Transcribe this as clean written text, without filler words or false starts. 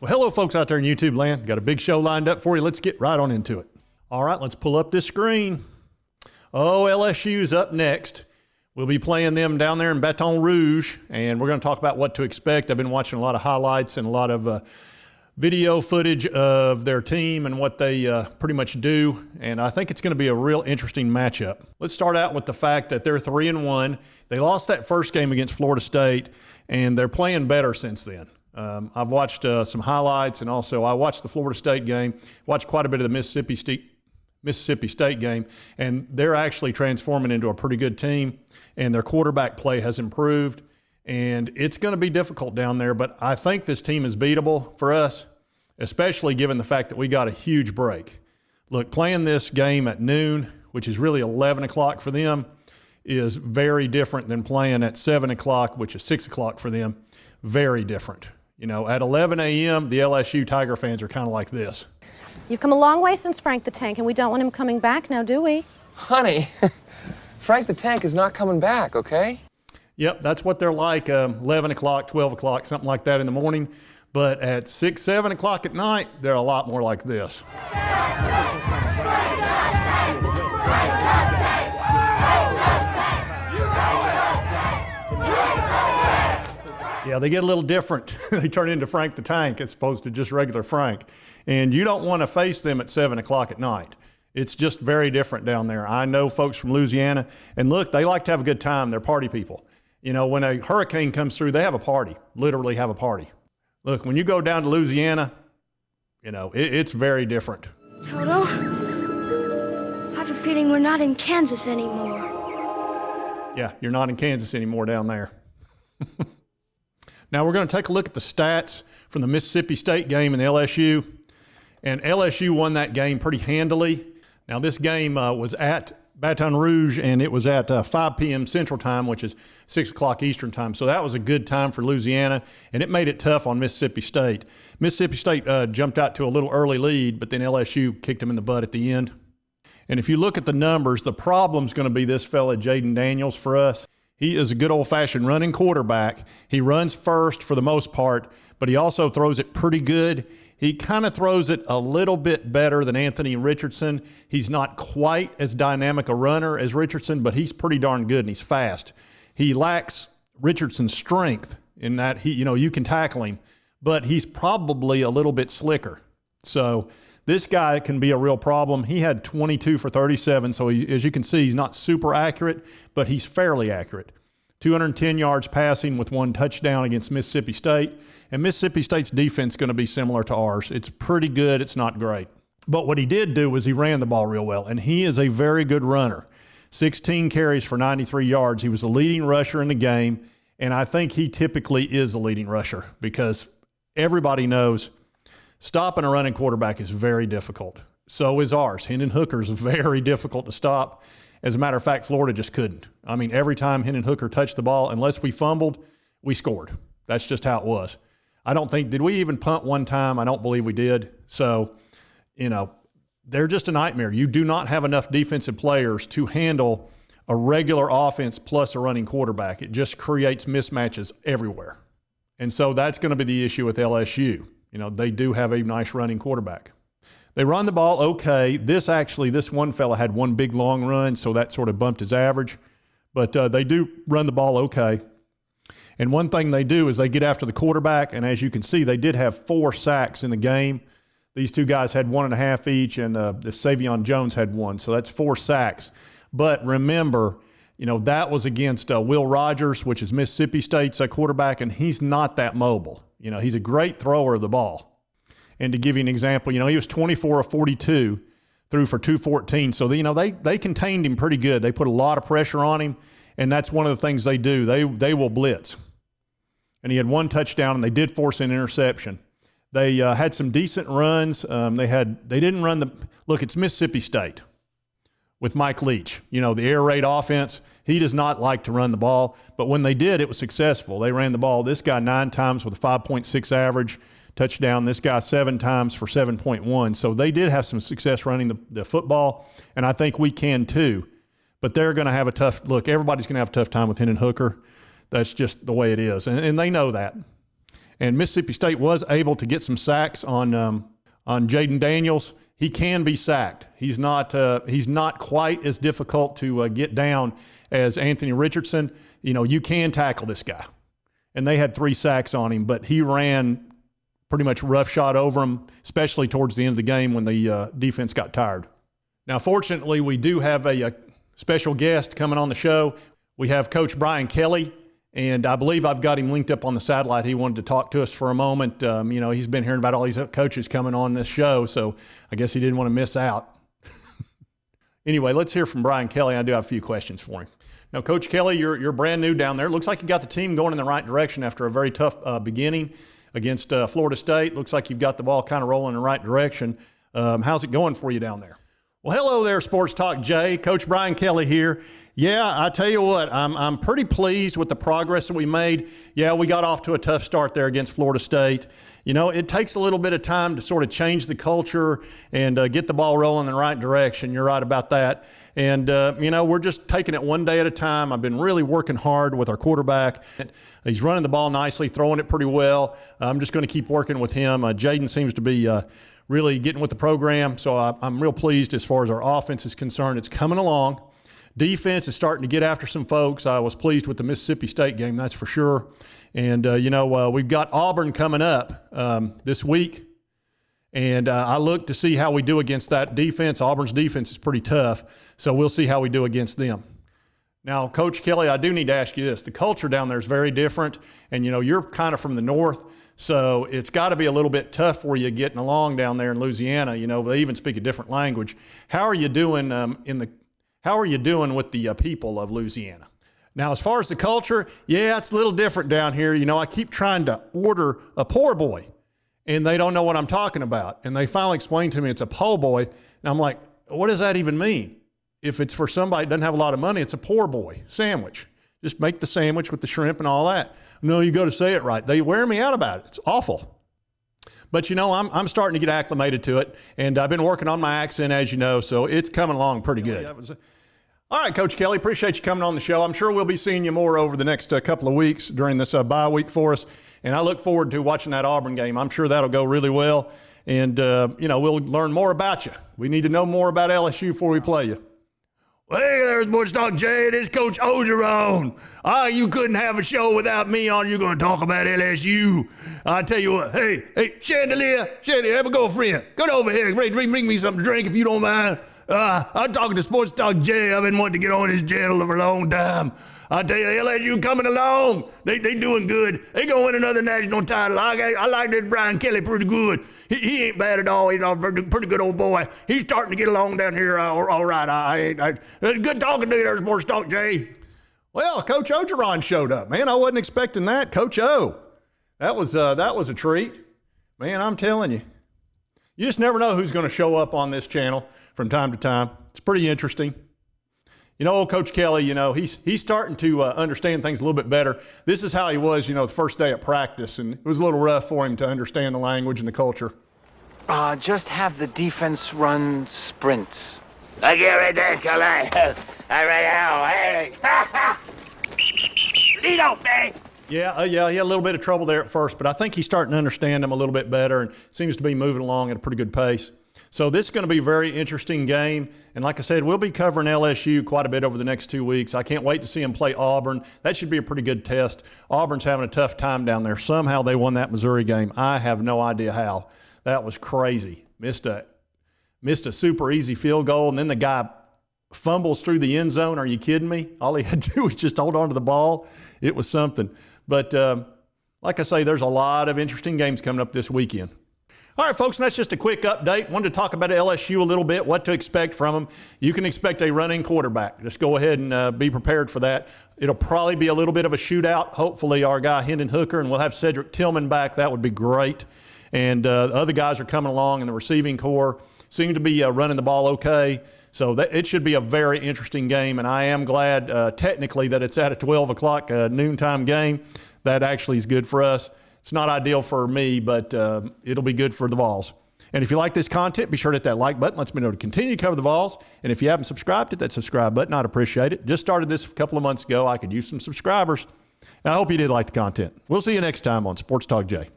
Well, hello, folks out there in YouTube land. Got a big show lined up for you. Let's get right on into it. All right, let's pull up this screen. Oh, LSU's up next. We'll be playing them down there in Baton Rouge, and we're going to talk about what to expect. I've been watching a lot of highlights and a lot of video footage of their team and what they pretty much do, and I think it's going to be a real interesting matchup. Let's start out with the fact that they're 3-1. They lost that first game against Florida State, and they're playing better since then. I've watched some highlights, and also I watched the Florida State game, watched quite a bit of the Mississippi State game, and they're actually transforming into a pretty good team, and their quarterback play has improved, and it's going to be difficult down there, but I think this team is beatable for us, especially given the fact that we got a huge break. Look, playing this game at noon, which is really 11 o'clock for them, is very different than playing at 7 o'clock, which is 6 o'clock for them. Very different. You know, at 11 a.m., the LSU Tiger fans are kind of like this. You've come a long way since Frank the Tank, and we don't want him coming back now, do we? Honey, Frank the Tank is not coming back, okay? Yep, that's what they're like, 11 o'clock, 12 o'clock, something like that in the morning. But at 6, 7 o'clock at night, they're a lot more like this. Yeah, they get a little different. They turn into Frank the Tank as opposed to just regular Frank. And you don't want to face them at 7 o'clock at night. It's just very different down there. I know folks from Louisiana, and look, they like to have a good time. They're party people. You know, when a hurricane comes through, they have a party, literally have a party. Look, when you go down to Louisiana, you know, it's very different. Toto, I have a feeling we're not in Kansas anymore. Yeah, you're not in Kansas anymore down there. Now we're going to take a look at the stats from the Mississippi State game and the LSU. And LSU won that game pretty handily. Now this game was at Baton Rouge, and it was at 5 p.m. Central Time, which is 6 o'clock Eastern Time. So that was a good time for Louisiana, and it made it tough on Mississippi State. Mississippi State jumped out to a little early lead, but then LSU kicked them in the butt at the end. And if you look at the numbers, the problem's going to be this fella, Jayden Daniels, for us. He is a good old-fashioned running quarterback. He runs first for the most part, but he also throws it pretty good. He kind of throws it a little bit better than Anthony Richardson. He's not quite as dynamic a runner as Richardson, but he's pretty darn good and he's fast. He lacks Richardson's strength in that you can tackle him, but he's probably a little bit slicker. So this guy can be a real problem. He had 22 for 37, so as you can see, he's not super accurate, but he's fairly accurate. 210 yards passing with 1 touchdown against Mississippi State. And Mississippi State's defense is going to be similar to ours. It's pretty good. It's not great. But what he did do was he ran the ball real well, and he is a very good runner. 16 carries for 93 yards. He was the leading rusher in the game, and I think he typically is the leading rusher because everybody knows stopping a running quarterback is very difficult. So is ours. Hendon Hooker's very difficult to stop. As a matter of fact, Florida just couldn't. I mean, every time Hendon Hooker touched the ball, unless we fumbled, we scored. That's just how it was. I don't think, did we even punt one time? I don't believe we did. So, you know, they're just a nightmare. You do not have enough defensive players to handle a regular offense plus a running quarterback. It just creates mismatches everywhere. And so that's going to be the issue with LSU. You know, they do have a nice running quarterback. They run the ball okay. This one fella had one big long run, so that sort of bumped his average. But they do run the ball okay. And one thing they do is they get after the quarterback, and as you can see, they did have 4 sacks in the game. These two guys had 1.5 each, and this Savion Jones had 1, so that's 4 sacks. But remember, you know, that was against Will Rogers, which is Mississippi State's quarterback, and he's not that mobile. You know, he's a great thrower of the ball. And to give you an example, you know, he was 24 of 42, threw for 214. So, you know, they contained him pretty good. They put a lot of pressure on him, and that's one of the things they do. They will blitz. And he had 1 touchdown, and they did force an interception. They had some decent runs. They didn't run look, it's Mississippi State with Mike Leach. You know, the air raid offense, he does not like to run the ball. But when they did, it was successful. They ran the ball. This guy 9 times with a 5.6 average. Touchdown, this guy 7 times for 7.1. So they did have some success running the football, and I think we can too. But they're going to have a tough look. Everybody's going to have a tough time with Hendon Hooker. That's just the way it is, and they know that. And Mississippi State was able to get some sacks on Jayden Daniels. He can be sacked. He's not quite as difficult to get down as Anthony Richardson. You know, you can tackle this guy. And they had 3 sacks on him, but he ran pretty much roughshod over him, especially towards the end of the game when the defense got tired. Now, fortunately, we do have a special guest coming on the show. We have Coach Brian Kelly, and I believe I've got him linked up on the satellite. He wanted to talk to us for a moment. You know, he's been hearing about all these coaches coming on this show, so I guess he didn't want to miss out. Anyway, let's hear from Brian Kelly. I do have a few questions for him. Now, Coach Kelly, you're brand new down there. Looks like you got the team going in the right direction after a very tough beginning against Florida State. Looks like you've got the ball kind of rolling in the right direction. How's it going for you down there? Well, hello there, Sports Talk Jay. Coach Brian Kelly here. Yeah, I tell you what, I'm pretty pleased with the progress that we made. Yeah, we got off to a tough start there against Florida State. You know, it takes a little bit of time to sort of change the culture and get the ball rolling in the right direction. You're right about that. And, you know, we're just taking it one day at a time. I've been really working hard with our quarterback. He's running the ball nicely, throwing it pretty well. I'm just going to keep working with him. Jayden seems to be really getting with the program, so I'm real pleased as far as our offense is concerned. It's coming along. Defense is starting to get after some folks. I was pleased with the Mississippi State game, that's for sure. And, you know, we've got Auburn coming up this week. And I look to see how we do against that defense. Auburn's defense is pretty tough, so we'll see how we do against them. Now, Coach Kelly, I do need to ask you this. The culture down there is very different, and, you know, you're kind of from the north, so it's got to be a little bit tough for you getting along down there in Louisiana. You know, they even speak a different language. How are you doing How are you doing with the people of Louisiana? Now, as far as the culture, yeah, it's a little different down here. You know, I keep trying to order a poor boy, and they don't know what I'm talking about. And they finally explained to me it's a po' boy. And I'm like, what does that even mean? If it's for somebody that doesn't have a lot of money, it's a poor boy sandwich. Just make the sandwich with the shrimp and all that. No, you got to say it right. They wear me out about it. It's awful. But, you know, I'm starting to get acclimated to it, and I've been working on my accent, as you know, so it's coming along pretty good. All right, Coach Kelly, appreciate you coming on the show. I'm sure we'll be seeing you more over the next couple of weeks during this bye week for us, and I look forward to watching that Auburn game. I'm sure that'll go really well, and, you know, we'll learn more about you. We need to know more about LSU before we play you. Well, hey, there's Sports Talk Jay. This is Coach Ogeron. You couldn't have a show without me on. You're going to talk about LSU. I tell you what, hey, Chandelier, have a girlfriend. Come over here. Bring me something to drink if you don't mind. I'm talking to Sports Talk Jay. I've been wanting to get on his channel for a long time. I tell you, LSU coming along. They doing good. They going to win another national title. I like this Brian Kelly pretty good. He ain't bad at all. He's a pretty good old boy. He's starting to get along down here all right. Good talking to you there, Sports Talk Jay. Well, Coach Ogeron showed up, man. I wasn't expecting that. Coach O. That was a treat. Man, I'm telling you. You just never know who's going to show up on this channel from time to time. It's pretty interesting. You know, old Coach Kelly, you know, he's starting to understand things a little bit better. This is how he was, you know, the first day at practice, and it was a little rough for him to understand the language and the culture. Just have the defense run sprints. I get right there, Kelly. All right, now, hey. Lead off, man. Yeah, he had a little bit of trouble there at first, but I think he's starting to understand them a little bit better and seems to be moving along at a pretty good pace. So this is going to be a very interesting game. And like I said, we'll be covering LSU quite a bit over the next 2 weeks. I can't wait to see them play Auburn. That should be a pretty good test. Auburn's having a tough time down there. Somehow they won that Missouri game. I have no idea how. That was crazy. Missed a super easy field goal, and then the guy fumbles through the end zone. Are you kidding me? All he had to do was just hold on to the ball. It was something. But like I say, there's a lot of interesting games coming up this weekend. All right, folks, and that's just a quick update. Wanted to talk about LSU a little bit, what to expect from them. You can expect a running quarterback. Just go ahead and be prepared for that. It'll probably be a little bit of a shootout. Hopefully our guy Hendon Hooker, and we'll have Cedric Tillman back. That would be great. And the other guys are coming along in the receiving corps. Seem to be running the ball okay. So it should be a very interesting game, and I am glad technically that it's at a 12 o'clock noontime game. That actually is good for us. It's not ideal for me, but it'll be good for the Vols. And if you like this content, be sure to hit that like button. Lets me know to continue to cover the Vols. And if you haven't subscribed, hit that subscribe button. I'd appreciate it. Just started this a couple of months ago. I could use some subscribers. And I hope you did like the content. We'll see you next time on Sports Talk Jay.